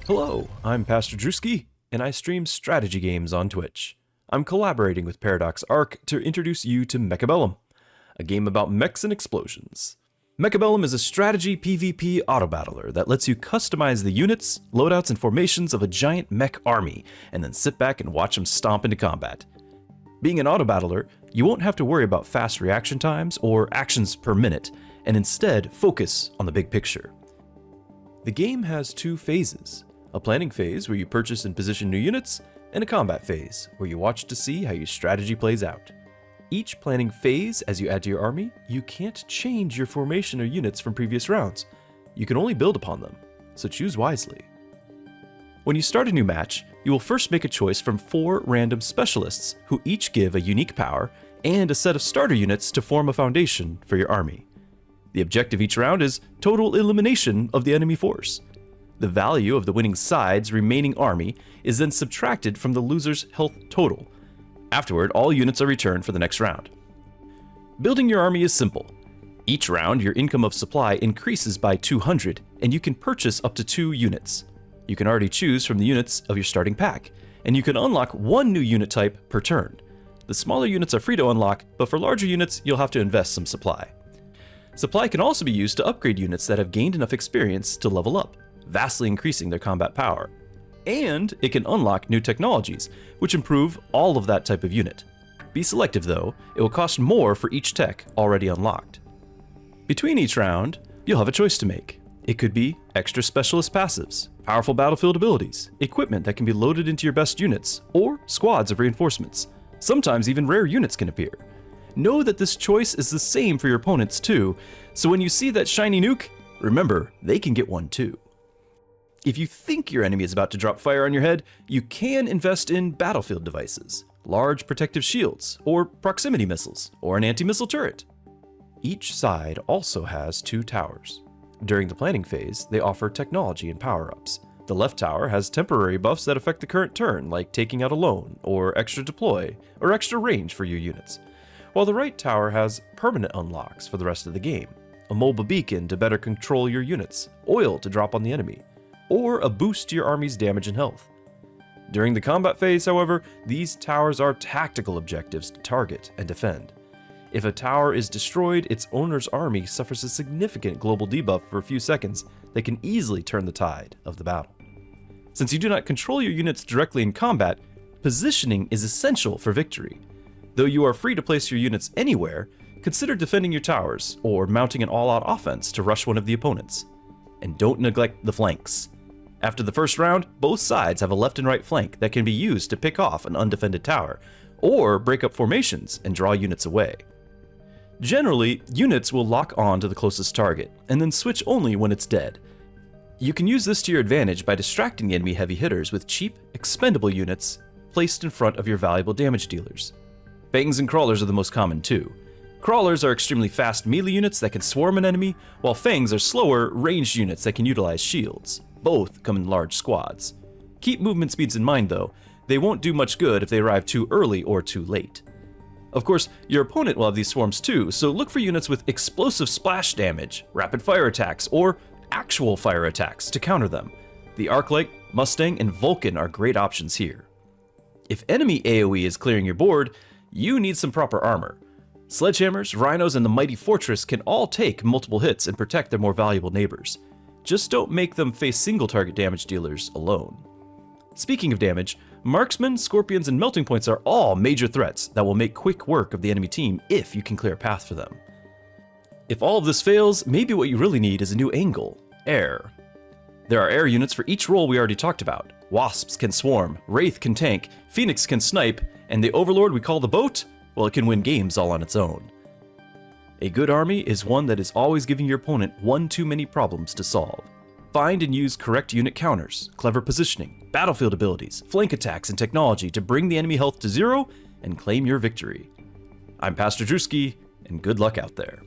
Hello, I'm PastorDruski, and I stream strategy games on Twitch. I'm collaborating with Paradox Arc to introduce you to Mechabellum, a game about mechs and explosions. Mechabellum is a strategy PvP autobattler that lets you customize the units, loadouts, and formations of a giant mech army, and then sit back and watch them stomp into combat. Being an autobattler, you won't have to worry about fast reaction times or actions per minute, and instead focus on the big picture. The game has two phases: a planning phase where you purchase and position new units, and a combat phase where you watch to see how your strategy plays out. Each planning phase, as you add to your army, you can't change your formation or units from previous rounds. You can only build upon them, so choose wisely. When you start a new match, you will first make a choice from 4 random specialists who each give a unique power and a set of starter units to form a foundation for your army. The objective each round is total elimination of the enemy force. The value of the winning side's remaining army is then subtracted from the loser's health total. Afterward, all units are returned for the next round. Building your army is simple. Each round, your income of supply increases by 200, and you can purchase up to 2 units. You can already choose from the units of your starting pack, and you can unlock 1 new unit type per turn. The smaller units are free to unlock, but for larger units, you'll have to invest some supply. Supply can also be used to upgrade units that have gained enough experience to level up, vastly increasing their combat power. And it can unlock new technologies, which improve all of that type of unit. Be selective though, it will cost more for each tech already unlocked. Between each round, you'll have a choice to make. It could be extra specialist passives, powerful battlefield abilities, equipment that can be loaded into your best units, or squads of reinforcements. Sometimes even rare units can appear. Know that this choice is the same for your opponents too, so when you see that shiny nuke, remember, they can get one too. If you think your enemy is about to drop fire on your head, you can invest in battlefield devices, large protective shields, or proximity missiles, or an anti-missile turret. Each side also has 2 towers. During the planning phase, they offer technology and power-ups. The left tower has temporary buffs that affect the current turn, like taking out a loan, or extra deploy, or extra range for your units, while the right tower has permanent unlocks for the rest of the game: a mobile beacon to better control your units, oil to drop on the enemy, or a boost to your army's damage and health. During the combat phase, however, these towers are tactical objectives to target and defend. If a tower is destroyed, its owner's army suffers a significant global debuff for a few seconds that can easily turn the tide of the battle. Since you do not control your units directly in combat, positioning is essential for victory. Though you are free to place your units anywhere, consider defending your towers or mounting an all-out offense to rush one of the opponents. And don't neglect the flanks. After the first round, both sides have a left and right flank that can be used to pick off an undefended tower, or break up formations and draw units away. Generally, units will lock on to the closest target, and then switch only when it's dead. You can use this to your advantage by distracting the enemy heavy hitters with cheap, expendable units placed in front of your valuable damage dealers. Fangs and crawlers are the most common too. Crawlers are extremely fast melee units that can swarm an enemy, while fangs are slower, ranged units that can utilize shields. Both come in large squads. Keep movement speeds in mind though, they won't do much good if they arrive too early or too late. Of course, your opponent will have these swarms too, so look for units with explosive splash damage, rapid fire attacks, or actual fire attacks to counter them. The Arclight, Mustang, and Vulcan are great options here. If enemy AoE is clearing your board, you need some proper armor. Sledgehammers, rhinos, and the mighty fortress can all take multiple hits and protect their more valuable neighbors. Just don't make them face single target damage dealers alone. Speaking of damage, marksmen, scorpions, and melting points are all major threats that will make quick work of the enemy team if you can clear a path for them. If all of this fails, maybe what you really need is a new angle: air. There are air units for each role we already talked about. Wasps can swarm, Wraith can tank, Phoenix can snipe, and the Overlord we call the boat, well, it can win games all on its own. A good army is one that is always giving your opponent one too many problems to solve. Find and use correct unit counters, clever positioning, battlefield abilities, flank attacks, and technology to bring the enemy health to 0 and claim your victory. I'm PastorDruski, and good luck out there.